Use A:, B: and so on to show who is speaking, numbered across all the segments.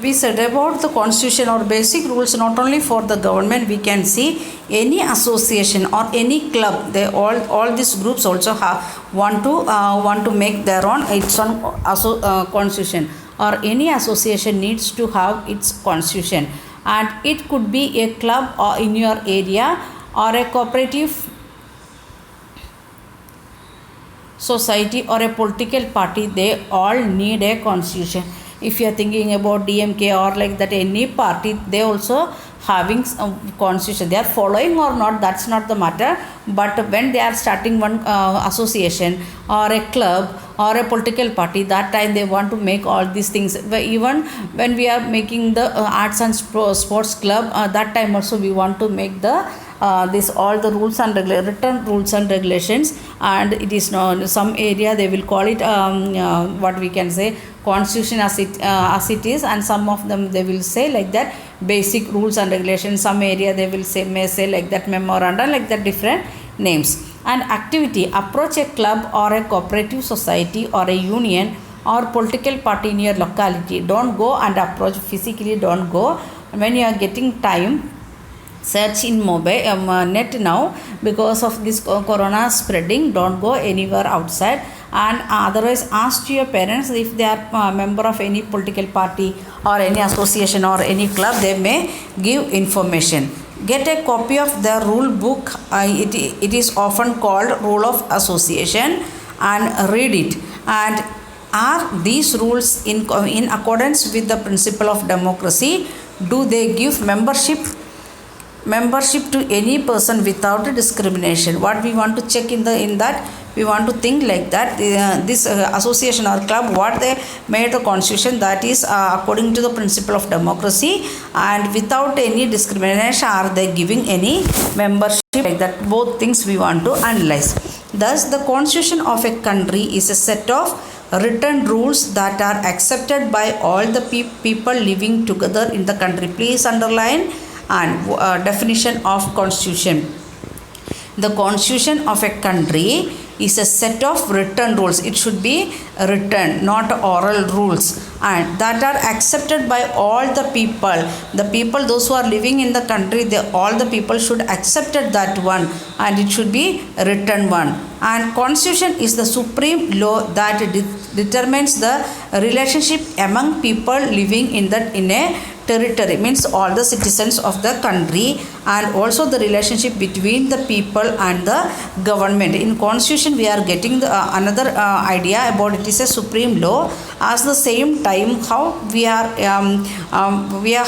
A: we said about the constitution or basic rules not only for the government. We can see any association or any club, they all these groups also have want to make their own its own constitution, or any association needs to have its constitution. And it could be a club or in your area or a cooperative society or a political party, they all need a constitution. If you are thinking about DMK or like that, any party, they also having some constitution. They are following or not, that's not the matter. But when they are starting one association or a club or a political party, that time they want to make all these things. Even when we are making the arts and sports club, that time also we want to make the this all the rules and written rules and regulations. And it is known some area they will call it what we can say constitution as it is, and some of them they will say like that basic rules and regulations. Some area they will say may say like that memoranda, like that different names. And activity, approach a club or a cooperative society or a union or political party in your locality. Don't go and approach physically, don't go. When you are getting time, search in mobile net now, because of this corona spreading, don't go anywhere outside. And otherwise ask your parents if they are a member of any political party or any association or any club, they may give information. Get a copy of the rule book, it is often called rule of association, and read it. And are these rules in accordance with the principle of democracy? Do they give membership to any person without discrimination? What we want to check in that, we want to think like that this association or club, what they made the constitution, that is according to the principle of democracy and without any discrimination. Are they giving any membership, like that? Both things we want to analyze. Thus the constitution of a country is a set of written rules that are accepted by all the people living together in the country. Please underline. And definition of constitution: the constitution of a country is a set of written rules. It should be written, not oral rules, and that are accepted by all the people those who are living in the country. All the people should accept that one, and it should be written one. And constitution is the supreme law that determines the relationship among people living in a territory, means all the citizens of the country, and also the relationship between the people and the government. In constitution we are getting the another idea about it is a supreme law. At the same time, how we are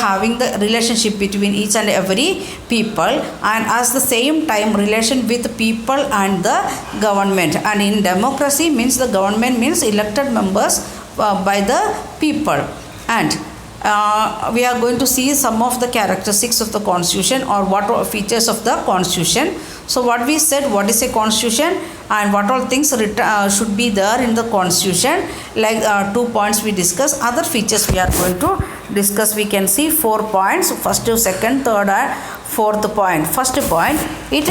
A: having the relationship between each and every people, and at the same time relation with people and the government. And in democracy means the government means elected members by the people. And we are going to see some of the characteristics of the constitution, or what are features of the constitution. So what we said, what is a constitution and what all things should be there in the constitution, like 2 points we discuss. Other features we are going to discuss. We can see 4 points: first, second, third and fourth point. First point, it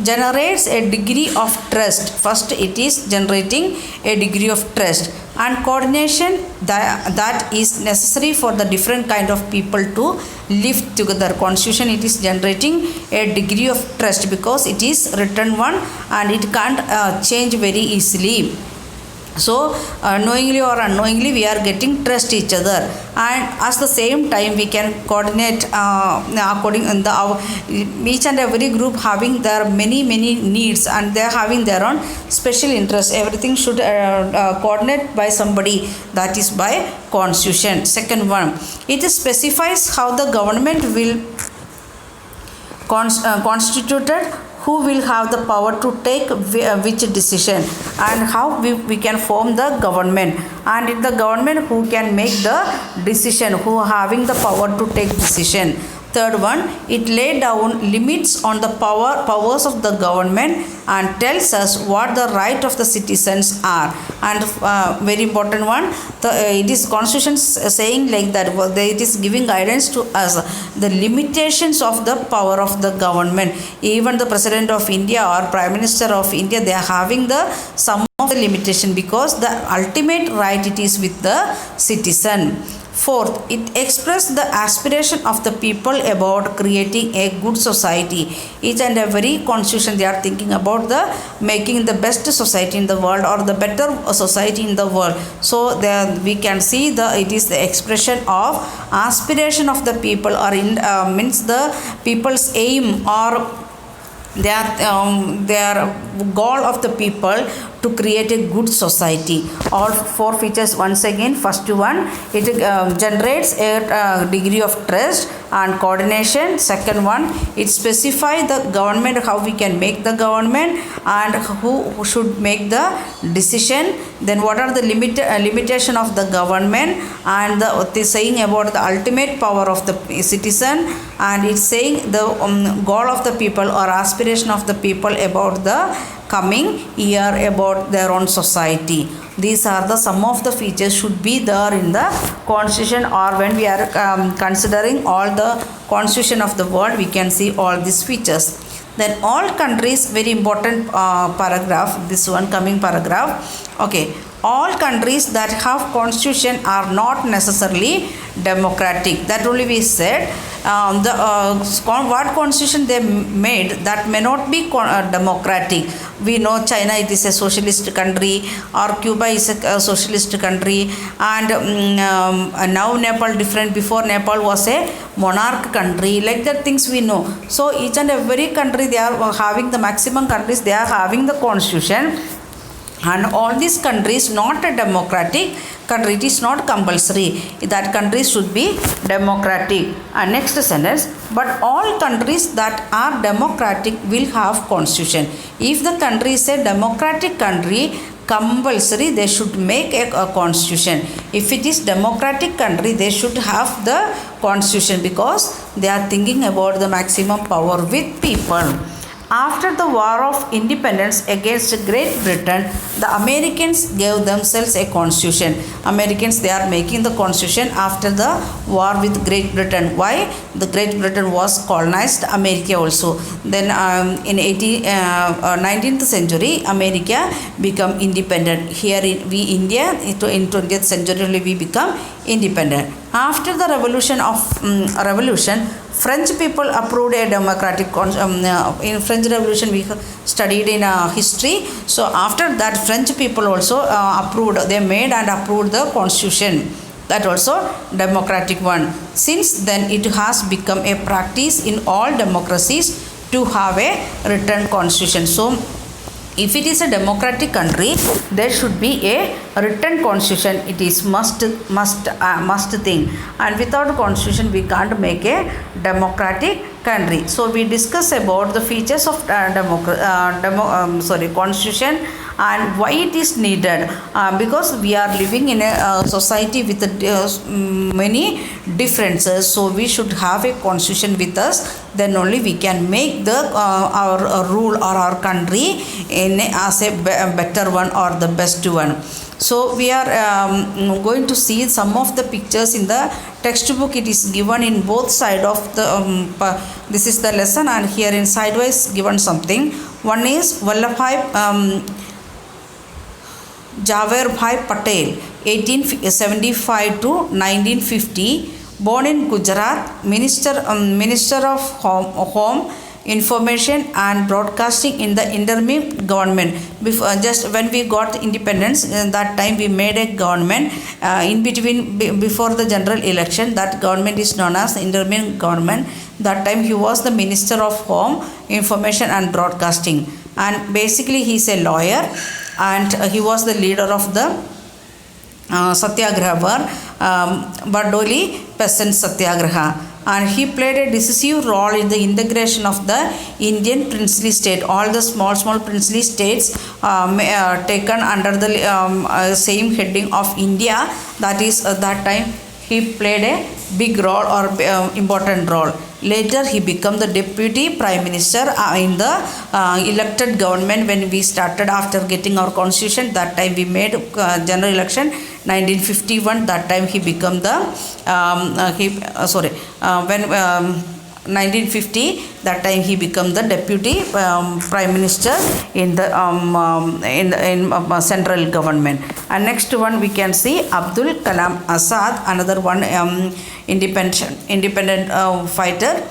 A: generates a degree of trust. First, it is generating a degree of trust and coordination that is necessary for the different kind of people to live together. Constitution, it is generating a degree of trust because it is written one and it can't change very easily. So knowingly or unknowingly we are getting trust each other, and at the same time we can coordinate according in the each and every group having their many needs, and they are having their own special interests. Everything should coordinate by somebody, that is by constitution. Second one, it specifies how the government will constituted, who will have the power to take which decision, and how we can form the government, and in the government who can make the decision, who having the power to take decision. Third one, it lay down limits on the powers of the government and tells us what the right of the citizens are. And very important one, it is constitution saying like that, it is giving guidance to us the limitations of the power of the government. Even the President of India or Prime Minister of India, they are having the some of the limitation, because the ultimate right it is with the citizen. Fourth, it expressed the aspiration of the people about creating a good society. Each and every constitution they are thinking about the making the best society in the world or the better society in the world. So there we can see it is the expression of aspiration of the people or in means the people's aim or their goal of the people to create a good society. All four features once again. First one, it generates a degree of trust and coordination. Second one, it specifies the government, how we can make the government and who should make the decision. Then what are the limitation of the government, and the saying about the ultimate power of the citizen, and it's saying the goal of the people or aspiration of the people about the coming year, about their own society. These are the some of the features should be there in the constitution, or when we are considering all the constitution of the world, we can see all these features. Then all countries, very important paragraph, this one coming paragraph. Okay, all countries that have constitution are not necessarily democratic. That only we said. What constitution they made, that may not be democratic. We know China, it is a socialist country, or Cuba is a socialist country, and now Nepal different. Before Nepal was a monarch country. Like that things we know. So each and every country they are having, the maximum countries they are having the constitution. And all these countries not a democratic country, it is not compulsory that countries should be democratic. And next sentence, but all countries that are democratic will have constitution. If the country is a democratic country, compulsory they should make a constitution. If it is democratic country, they should have the constitution, because they are thinking about the maximum power with people. After the War of Independence against Great Britain, the Americans gave themselves a constitution. Americans, they are making the constitution after the war with Great Britain. Why? The Great Britain was colonized America also. Then in 19th century, America become independent. Here in India, in 20th century only we become independent. After the revolution, French people approved a democratic in French Revolution we studied in history. So after that, French people also approved, they made and approved the constitution. That also democratic one. Since then, it has become a practice in all democracies to have a written constitution. So if it is a democratic country, there should be a written constitution. It is must thing, and without constitution we can't make a democratic country. So we discuss about the features of constitution and why it is needed, because we are living in a society with many differences. So we should have a constitution with us, then only we can make the our rule or our country in as a better one or the best one. So we are going to see some of the pictures in the textbook. It is given in both side of the this is the lesson, and here in sidewise given something. One is Vallabhbhai Jawaharbhai Patel, 1875 to 1950, born in Gujarat, Minister of Home, Information and Broadcasting in the interim government. Before, just when we got independence, that time we made a government in between before the general election. That government is known as the interim government. That time he was the Minister of Home, Information and Broadcasting, and basically he is a lawyer, and he was the leader of the Satyagraha war, Bardoli Peasant Satyagraha, and he played a decisive role in the integration of the Indian princely state. All the small princely states taken under the same heading of India. That is that time he played a big role or important role. Later he became the deputy prime minister in the elected government. When we started after getting our constitution, that time we made general election 1951. That time he became the when 1950, that time he became the deputy prime minister in the central government. And next one we can see Abdul Kalam Azad, another one independent fighter,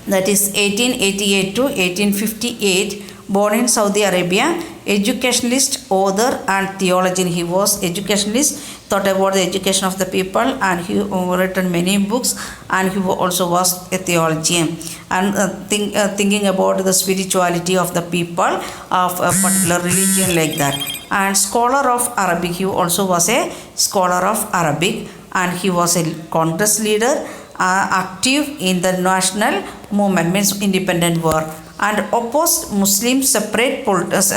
A: that is 1888 to 1858, born in Saudi Arabia, educationalist, author and theologian. He was educationalist, thought about the education of the people, and he written many books, and he also was a theologian, and thinking about the spirituality of the people of a particular religion, like that. And scholar of Arabic, he also was a scholar of Arabic, and he was a Congress leader, active in the national movement, means independent war, and opposed Muslim separatist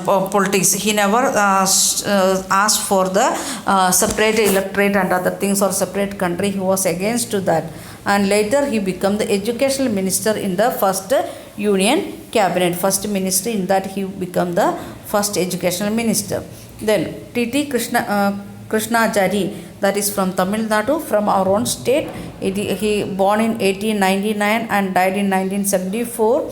A: politics. He never asked for the separate electorate and other things, or separate country. He was against to that. And later he became the educational minister in the first union cabinet. First minister in that he became the first educational minister. Then T.T. Krishnajari, that is from Tamil Nadu, from our own state. He born in 1899 and died in 1974.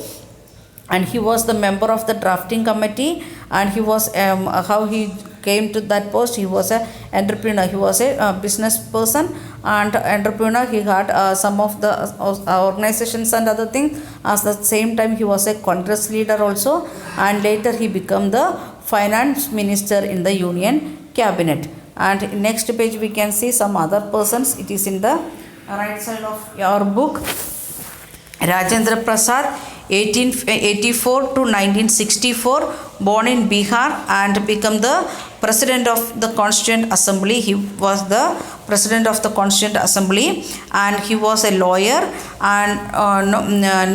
A: And he was the member of the drafting committee, and he was how he came to that post. He was a entrepreneur, he was a business person and entrepreneur. He had some of the organizations and other things. At the same time he was a Congress leader also, and later he became the finance minister in the union cabinet. And next page we can see some other persons. It is in the right side of your book. Rajendra Prasad, 1884 to 1964, born in Bihar and became the president of the Constituent Assembly. He was the president of the Constituent Assembly, and he was a lawyer and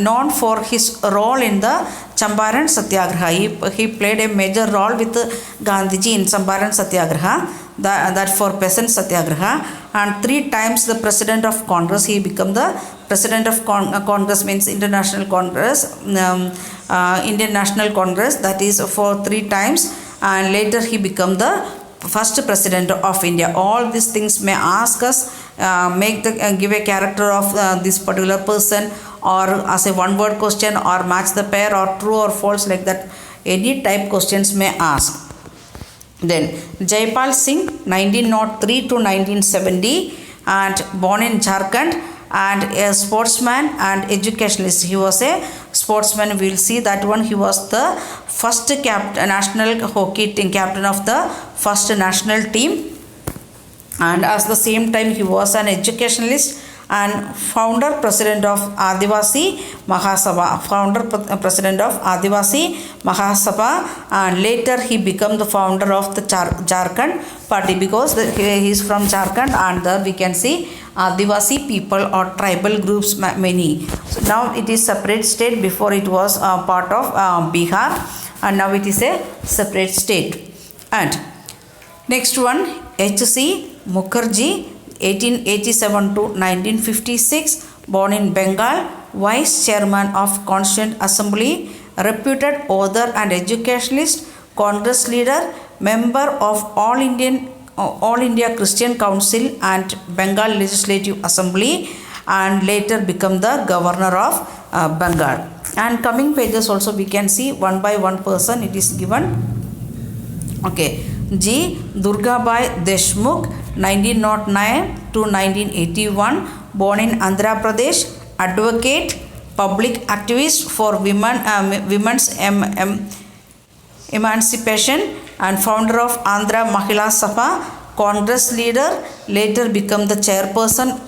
A: known for his role in the Champaran Satyagraha. He played a major role with Gandhiji in Champaran Satyagraha, that for peasant Satyagraha, and 3 times the president of Congress. He became the president of Congress, means International Congress, Indian National Congress, that is for 3 times, and later he became the first president of India. All these things may ask us, give a character of this particular person, or as a one word question, or match the pair, or true or false, like that. Any type questions may ask. Then Jaipal Singh, 1903 to 1970, and born in Jharkhand, and a sportsman and educationalist. He was a sportsman. We will see that one. He was the first national hockey team captain of the first national team, and at the same time he was an educationalist and founder president of Adivasi Mahasabha, president of Adivasi Mahasabha, and later he became the founder of the Jharkhand party, because he is from Jharkhand, and we can see Adivasi people or tribal groups many. So now it is separate state. Before it was part of Bihar, and now it is a separate state. And next one, H.C. Mukherjee, 1887 to 1956, born in Bengal, vice chairman of Constituent Assembly, reputed author and educationalist, Congress leader, member of All India Christian Council and Bengal Legislative Assembly, and later become the governor of Bengal. And coming pages also we can see one by one person it is given. Okay, G. Durgabai Deshmukh, 1909 to 1981, born in Andhra Pradesh, advocate, public activist for women's emancipation, and founder of Andhra Mahila Sabha, Congress leader, later become the chairperson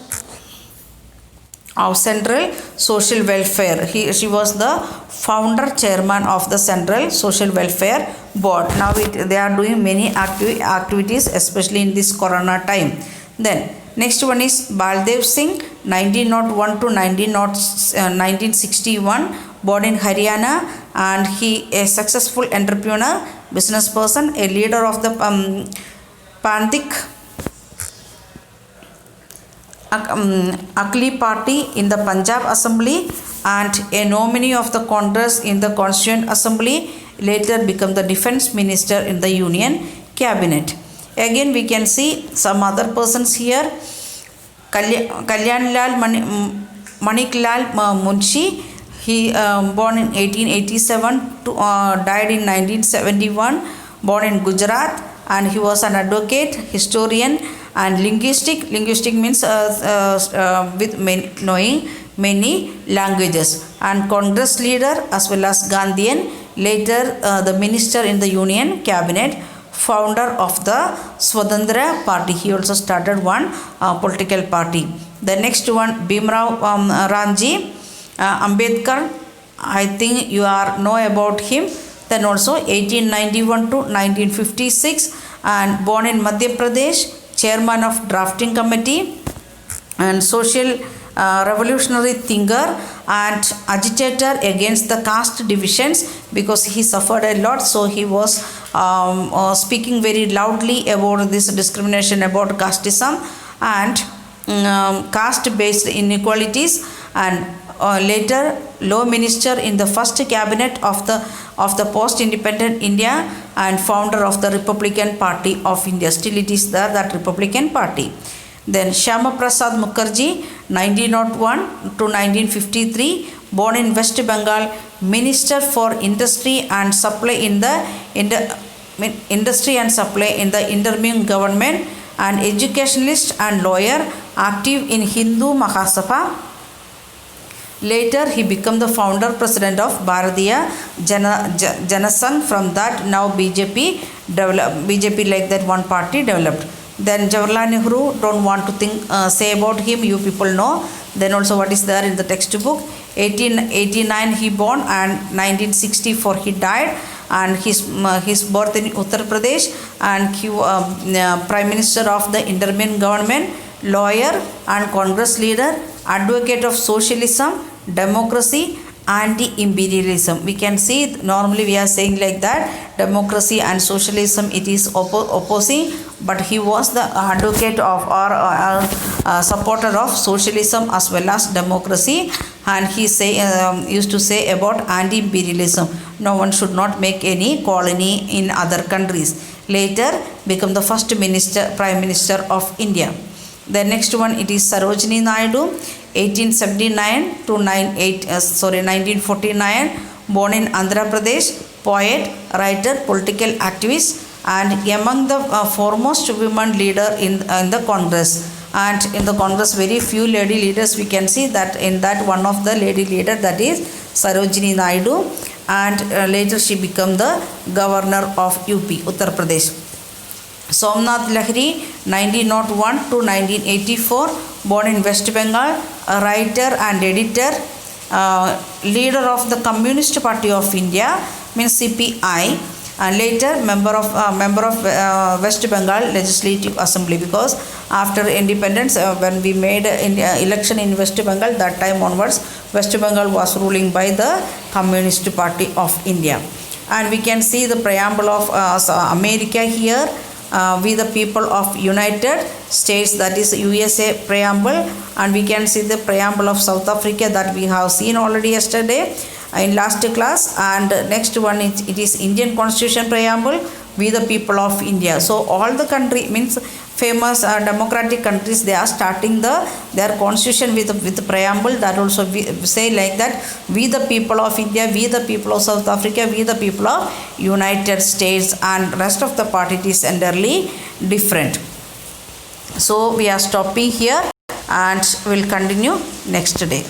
A: of Central Social Welfare. She was the founder chairman of the Central Social Welfare Board. Now they are doing many activities, especially in this corona time. Then next one is Baldev Singh, 1901 to 1961, born in Haryana, and he a successful entrepreneur, business person, a leader of the Panthik Akali party in the Punjab Assembly, and a nominee of the Congress in the Constituent Assembly, later became the defense minister in the Union Cabinet. Again we can see some other persons here. Kalyanlal Maniklal Munshi, he born in 1887 to died in 1971, born in Gujarat, and he was an advocate, historian, and linguistic means with knowing many languages, and Congress leader as well as Gandhian, later the minister in the Union cabinet, founder of the Swatantra party. He also started one political party. The next one, Bhimrao Ramji Ambedkar, I think you are know about him. Then also 1891 to 1956, and born in Madhya Pradesh, chairman of drafting committee, and social revolutionary thinker and agitator against the caste divisions, because he suffered a lot, so he was speaking very loudly about this discrimination, about casteism and caste based inequalities, and later law minister in the first cabinet of the post independent India, and founder of the Republican Party of India. Still it is there, that Republican Party. Then Shyama Prasad Mukherjee, 1901 to 1953, born in West Bengal, Minister for Industry and Supply in the interim government, and educationalist and lawyer, active in Hindu Mahasabha. Later he became the founder president of Bharatiya Janasangh. From that now BJP like that one party developed. Then Jawaharlal Nehru, don't want to say about him, you people know. Then also what is there in the textbook, 1889 he born and 1964 he died, and his birth in Uttar Pradesh, and he prime minister of the interim government, lawyer and Congress leader, advocate of socialism, democracy, anti-imperialism. We can see normally we are saying like that democracy and socialism, it is opposing, but he was the advocate of or supporter of socialism as well as democracy, and he used to say about anti-imperialism, no one should not make any colony in other countries. Later become the first prime minister of India. The next one, it is Sarojini Naidu, 1879 to 1949, born in Andhra Pradesh, poet, writer, political activist, and among the foremost women leader in the Congress. And in the Congress, very few lady leaders we can see, that in that one of the lady leader, that is Sarojini Naidu, and later she became the governor of UP, Uttar Pradesh. Somnath Lahiri, 1901 to 1984, born in West Bengal, a writer and editor, leader of the Communist Party of India, means CPI, and later member of West Bengal Legislative Assembly, because after independence, when we made election in West Bengal, that time onwards West Bengal was ruling by the Communist Party of India. And we can see the preamble of America here. We the people of United States, that is USA preamble, and we can see the preamble of South Africa that we have seen already yesterday in last class. And next one it is Indian Constitution preamble, we the people of India. So all the country means famous democratic countries, they are starting their constitution with the preamble, that also we say like that, we the people of India, we the people of South Africa, we the people of United States, and rest of the part it is entirely different. So we are stopping here and will continue next day.